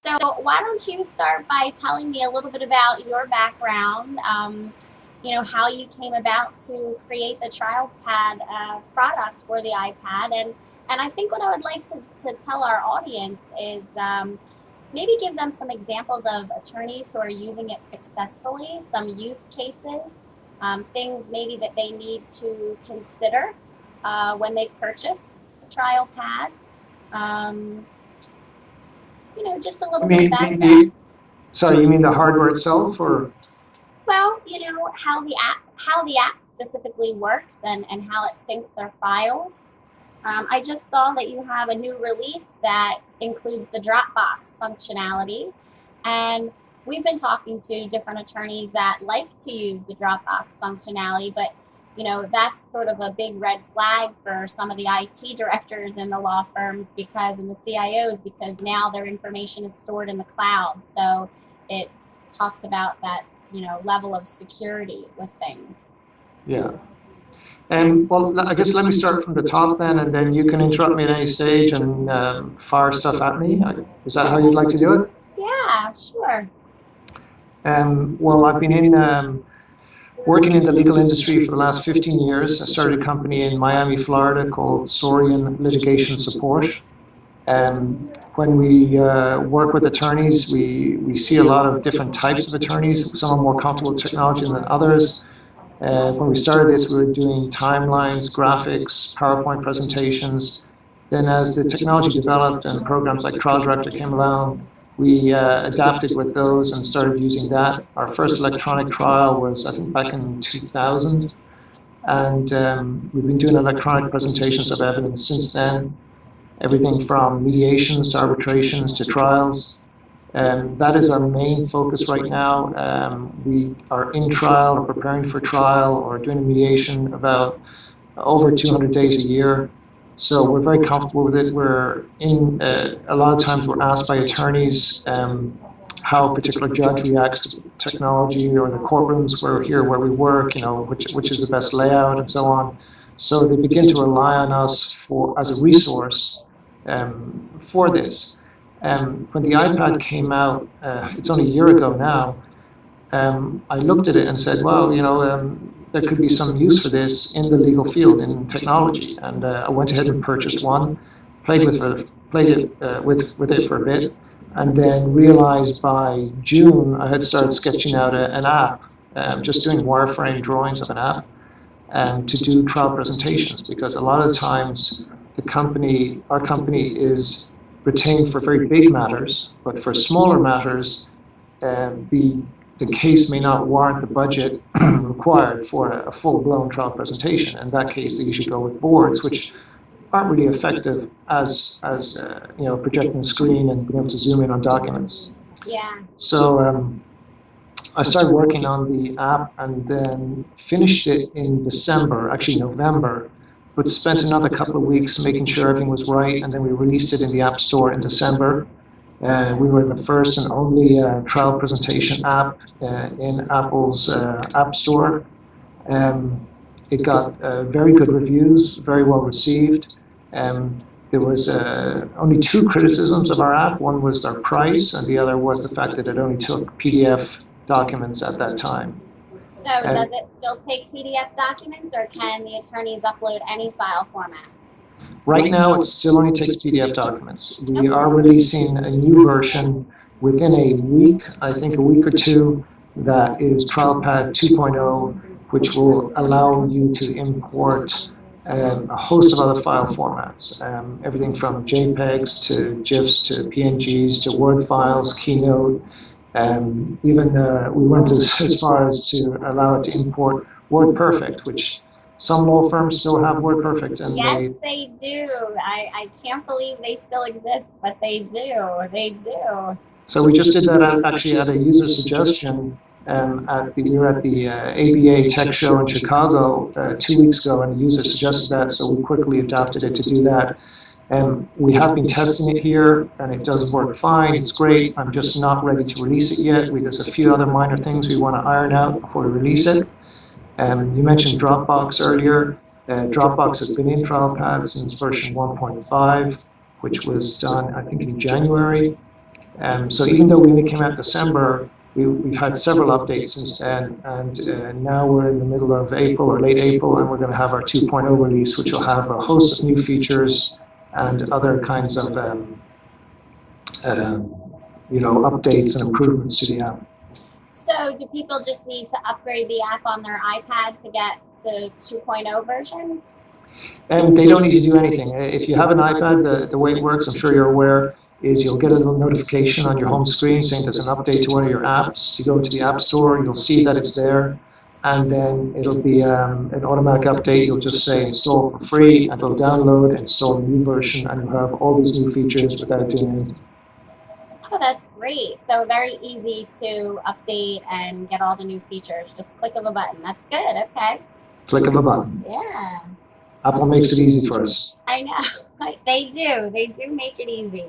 So why don't you start by telling me a little bit about your background, how you came about to create the TrialPad products for the iPad. And I think what I would like to tell our audience is maybe give them some examples of attorneys who are using it successfully, some use cases, things maybe that they need to consider when they purchase the TrialPad. Just a little bit of background. Sorry, you mean the hardware itself, or? Well, how the app specifically works and how it syncs their files. I just saw that you have a new release that includes the Dropbox functionality, and we've been talking to different attorneys that like to use the Dropbox functionality, but that's sort of a big red flag for some of the IT directors in the law firms and the CIOs, because now their information is stored in the cloud. So it talks about that, level of security with things. Yeah. Well, I guess let me start from the top then, and then you can interrupt me at any stage and fire stuff at me. Is that how you'd like to do it? Yeah, sure. Well, I've been working in the legal industry for the last 15 years. I started a company in Miami, Florida called Sorian Litigation Support. When we work with attorneys, we see a lot of different types of attorneys. Some are more comfortable with technology than others. When we started this, we were doing timelines, graphics, PowerPoint presentations. Then as the technology developed and programs like Trial Director came along, we adapted with those and started using that. Our first electronic trial was, I think, back in 2000. And we've been doing electronic presentations of evidence since then. Everything from mediations to arbitrations to trials. That is our main focus right now. We are in trial or preparing for trial or doing a mediation about over 200 days a year. So we're very comfortable with it. We're in, a lot of times we're asked by attorneys how a particular judge reacts to technology, or the courtrooms where we work, which is the best layout and so on. So they begin to rely on us as a resource for this. When the iPad came out, it's only a year ago now, I looked at it and said, well, there could be some use for this in the legal field, in technology. And I went ahead and purchased one, played with it for a bit, and then realized by June I had started sketching out an app, just doing wireframe drawings of an app, to do trial presentations, because a lot of times our company is retained for very big matters, but for smaller matters, the case may not warrant the budget required for a full-blown trial presentation. In that case, they usually go with boards, which aren't really effective as projecting a screen and being able to zoom in on documents. Yeah. So I started working on the app and then finished it in December, actually November, but spent another couple of weeks making sure everything was right, and then we released it in the App Store in December. We were the first and only trial presentation app in Apple's App Store. It got very good reviews, very well received. There was only 2 criticisms of our app. One was our price, and the other was the fact that it only took PDF documents at that time. So does it still take PDF documents, or can the attorneys upload any file format? Right now, it still only takes PDF documents. We are releasing a new version within a week, I think a week or two, that is TrialPad 2.0, which will allow you to import a host of other file formats, everything from JPEGs to GIFs to PNGs to Word files, Keynote. Even we went as far as to allow it to import WordPerfect, which some law firms still have WordPerfect. And yes, they do. I can't believe they still exist, but they do. They do. So we just did that actually at a user suggestion. We were at the ABA Tech Show in Chicago 2 weeks ago, and the user suggested that, so we quickly adapted it to do that. We have been testing it here, and it does work fine. It's great. I'm just not ready to release it yet. There's a few other minor things we want to iron out before we release it. You mentioned Dropbox earlier. Dropbox has been in TrialPad since version 1.5, which was done, I think, in January. So even though we only came out in December, we've had several updates since then, and now we're in the middle of April or late April, and we're going to have our 2.0 release, which will have a host of new features and other kinds of updates and improvements to the app. So do people just need to upgrade the app on their iPad to get the 2.0 version? And they don't need to do anything. If you have an iPad, the way it works, I'm sure you're aware, is you'll get a little notification on your home screen saying there's an update to one of your apps. You go into the App Store, you'll see that it's there, and then it'll be an automatic update. You'll just say install for free, and it'll download and install a new version, and you'll have all these new features without doing anything. Oh, that's great. So very easy to update and get all the new features. Just click of a button. That's good. Okay. Click of a button. Yeah. Apple makes it easy for us. I know. They do. They do make it easy.